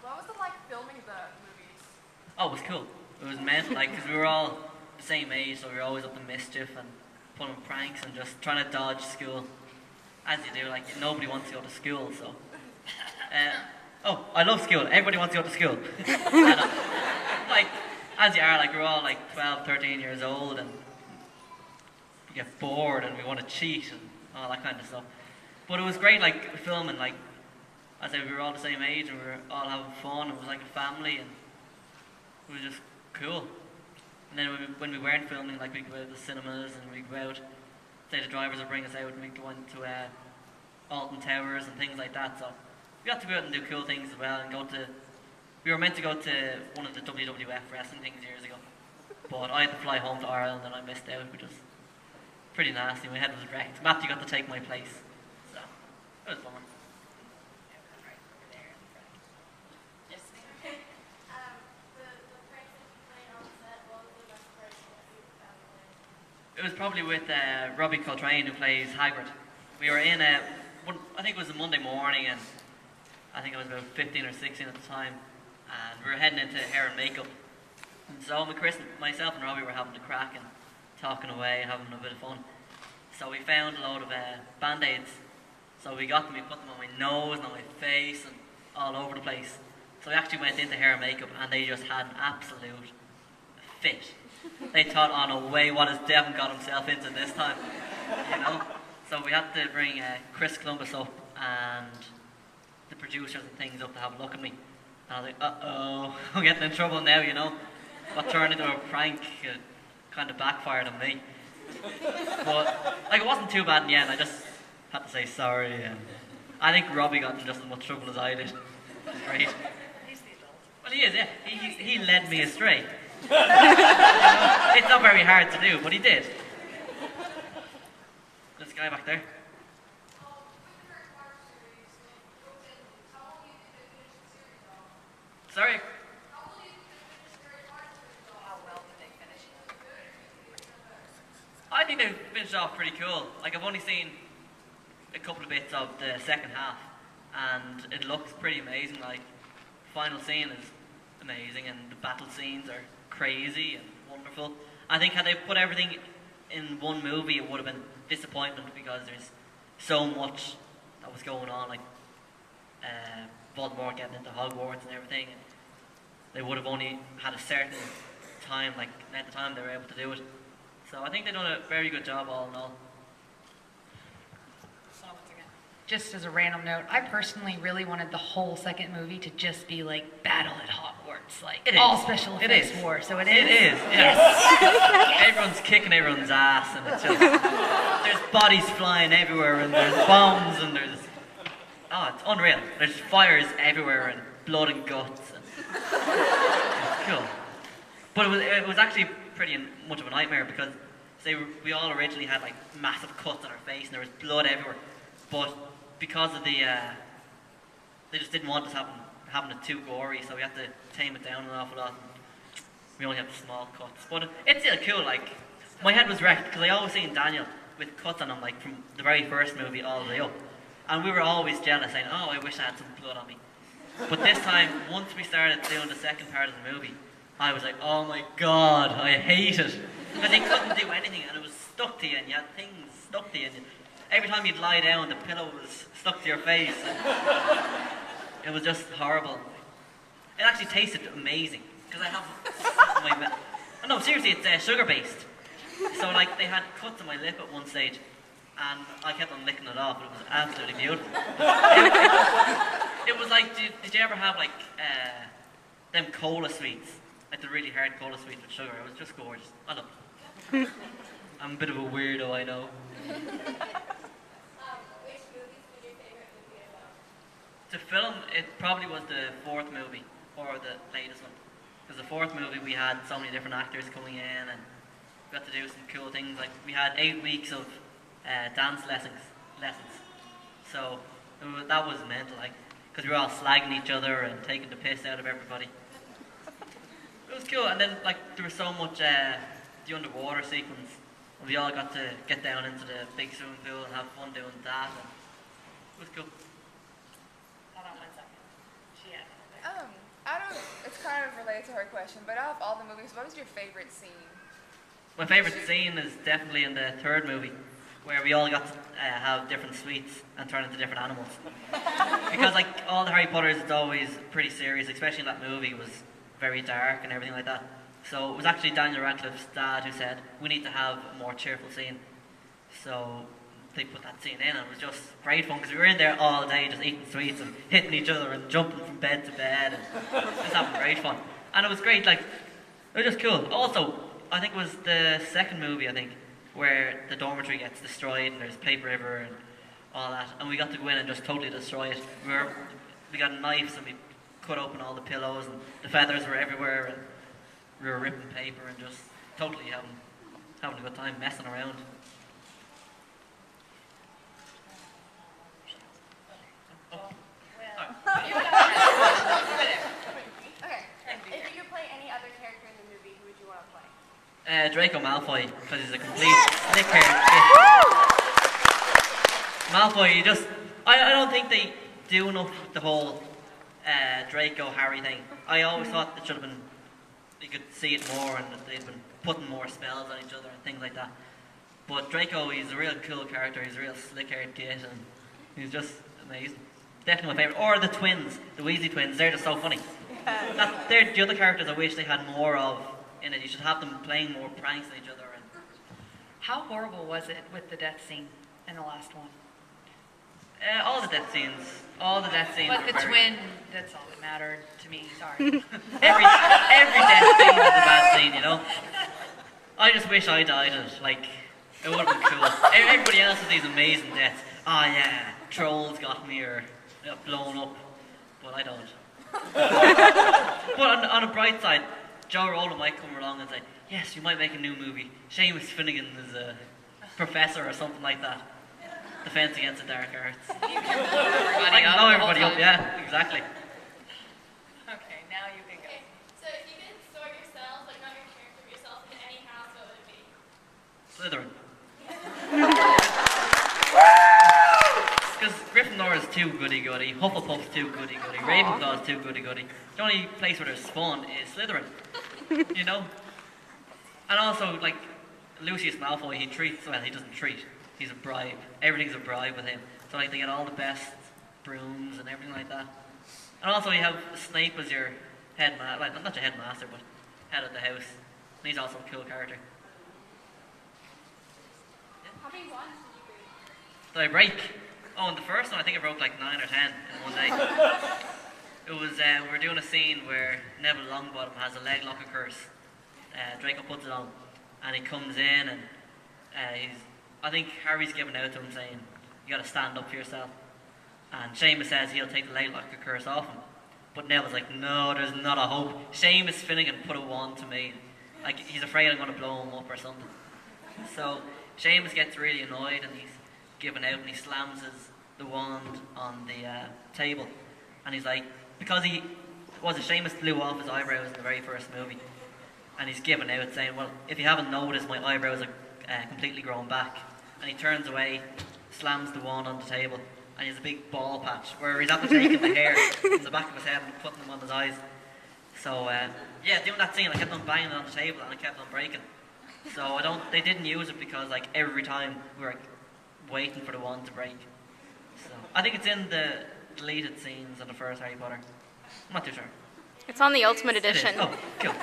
What was it like filming the movies? Oh, it was cool. It was mental, like, because we were all the same age, so we were always up to mischief and pulling pranks and just trying to dodge school. As you do, like, nobody wants to go to school, so. Oh, I love school. Everybody wants to go to school. And, like, as you are, like, we're all like 12, 13 years old, and you get bored and we want to cheat and all that kind of stuff. But it was great, like, filming, like, I said, we were all the same age and we were all having fun. It was like a family and it was just cool. And then when we weren't filming, like, we'd go out to the cinemas and we'd go out, say the drivers would bring us out and we'd go into Alton Towers and things like that. So we got to go out and do cool things as well and we were meant to go to one of the WWF wrestling things years ago. But I had to fly home to Ireland and I missed out, which was pretty nasty. My head was wrecked. Matthew got to take my place. So it was fun. It was probably with Robbie Coltrane, who plays Hagrid. We were in I think it was a Monday morning, and I think I was about 15 or 16 at the time, and we were heading into hair and makeup. And so myself and Robbie were having the crack and talking away and having a bit of fun. So we found a load of Band-Aids. So we got them, we put them on my nose and on my face and all over the place. So we actually went into hair and makeup, and they just had an absolute fit. They thought, oh no way, what has Devon got himself into this time, you know? So we had to bring Chris Columbus up and the producers and things up to have a look at me. And I was like, uh-oh, I'm getting in trouble now, you know? What turned into a prank kind of backfired on me. But, like, it wasn't too bad in the end. I just had to say sorry. And I think Robbie got in just as much trouble as I did. It was great. He's the adult. Well, he is, yeah. He led me astray. You know, it's not very hard to do, but he did. This guy back there. Sorry? How well did they finish? I think they finished off pretty cool. Like, I've only seen a couple of bits of the second half, and it looks pretty amazing. Like, the final scene is amazing, and the battle scenes are crazy and wonderful. I think had they put everything in one movie, it would have been disappointment because there's so much that was going on, like Voldemort getting into Hogwarts and everything. And they would have only had a certain time, like at the time they were able to do it. So I think they've done a very good job all in all. Just as a random note, I personally really wanted the whole second movie to just be like battle at Hogwarts, like all special effects war. So it is. It is. Yes. Everyone's kicking everyone's ass, and it's just there's bodies flying everywhere, and there's bombs, and it's unreal. There's fires everywhere, and blood and guts. And it's cool. But it was actually pretty much of a nightmare because we all originally had like massive cuts on our face, and there was blood everywhere, but because of they just didn't want us having it too gory, so we had to tame it down an awful lot. We only have small cuts, but it's still cool. Like, my head was wrecked because I always seen Daniel with cuts on him, like from the very first movie all the way up, and we were always jealous, saying, "Oh, I wish I had some blood on me." But this time, once we started doing the second part of the movie, I was like, "Oh my god, I hate it," because they couldn't do anything, and it was stuck to you, and you had things stuck to you. And every time you'd lie down, the pillow was stuck to your face. It was just horrible. It actually tasted amazing because I have no, seriously, it's sugar-based. So like they had cuts on my lip at one stage, and I kept on licking it off. But it was absolutely beautiful. It was like, did you ever have like them cola sweets, like the really hard cola sweets with sugar? It was just gorgeous. I love it. I'm a bit of a weirdo, I know. To film, it probably was the fourth movie, or the latest one. Because the fourth movie, we had so many different actors coming in, and we got to do some cool things. Like, we had 8 weeks of dance lessons. So, that was mental, like, because we were all slagging each other and taking the piss out of everybody. It was cool, and then, like, there was so much, the underwater sequence. We all got to get down into the big swimming pool and have fun doing that. And it was cool. Hold on 1 second. She had related to her question, but out of all the movies, what was your favorite scene? My favourite scene is definitely in the third movie, where we all got to have different sweets and turn into different animals. Because like all the Harry Potters, it's always pretty serious, especially in that movie. It was very dark and everything like that. So it was actually Daniel Radcliffe's dad who said, we need to have a more cheerful scene. So they put that scene in, and it was just great fun, because we were in there all day just eating sweets and hitting each other and jumping from bed to bed and just having great fun. And it was great, like, it was just cool. Also, I think it was the second movie, where the dormitory gets destroyed and there's paper everywhere and all that, and we got to go in and just totally destroy it. We got knives and we cut open all the pillows and the feathers were everywhere, and we were ripping paper and just totally having a good time messing around. Okay. If you could play any other character in the movie, who would you want to play? Draco Malfoy, because he's a complete slick-haired Malfoy, I don't think they do enough with the whole Draco Harry thing. I always thought it should have been, you could see it more, and that they've been putting more spells on each other and things like that. But Draco, he's a real cool character. He's a real slick-haired git, and he's just amazing. Definitely my favourite. Or the twins, the Weasley twins. They're just so funny. They're the other characters I wish they had more of in it. You should have them playing more pranks on each other. And How horrible was it with the death scene in the last one? all the death scenes. But the were very- twin, that's all that mattered to me, sorry. every death scene is a bad scene, you know. I just wish I died in it. Like, it would have been cool. Everybody else has these amazing deaths. Oh yeah, trolls got me, or got blown up, but I don't. But on a bright side, Joe Rogan might come along and say, yes, you might make a new movie. Seamus Finnegan is a professor or something like that. Defense Against the Dark Arts. You can blow everybody I can up blow the whole everybody up, time. yeah, exactly. Okay, now you can go. Okay, so if you could sort yourselves, like not your character, but yourself in any house, what would it be? Slytherin. Because Gryffindor is too goody-goody, Hufflepuff's too goody-goody, Ravenclaw's too goody-goody. The only place where there's fun is Slytherin, you know? And also, like, Lucius Malfoy, he doesn't treat, he's a bribe. Everything's a bribe with him. So, like, they get all the best brooms and everything like that. And also you have Snape as your headmaster, like, not your headmaster, but head of the house. And he's also a cool character. How many wands did you break? Did I break? Oh, in the first one, I think I broke like 9 or 10 in one day. It was, we were doing a scene where Neville Longbottom has a leg locker curse. Draco puts it on, and he comes in, and I think Harry's giving out to him saying, you gotta stand up for yourself. And Seamus says he'll take the leg locker curse off him. But Neville's like, no, there's not a hope. Seamus Finnegan put a wand to me. Like, he's afraid I'm gonna blow him up or something. So Seamus gets really annoyed, and he's giving out, and he slams the wand on the table, and he's like, because Seamus blew off his eyebrows in the very first movie, and he's giving out saying, well, if you haven't noticed, my eyebrows are completely grown back. And he turns away, slams the wand on the table, and he has a big ball patch where he's after taking the hair from the back of his head and putting them on his eyes. So yeah, doing that scene, I kept on banging it on the table and it kept on breaking. So they didn't use it because like every time we were waiting for the wand to break. So I think it's in the deleted scenes in the first Harry Potter. I'm not too sure. It's on the Ultimate It is. Edition. Oh, cool.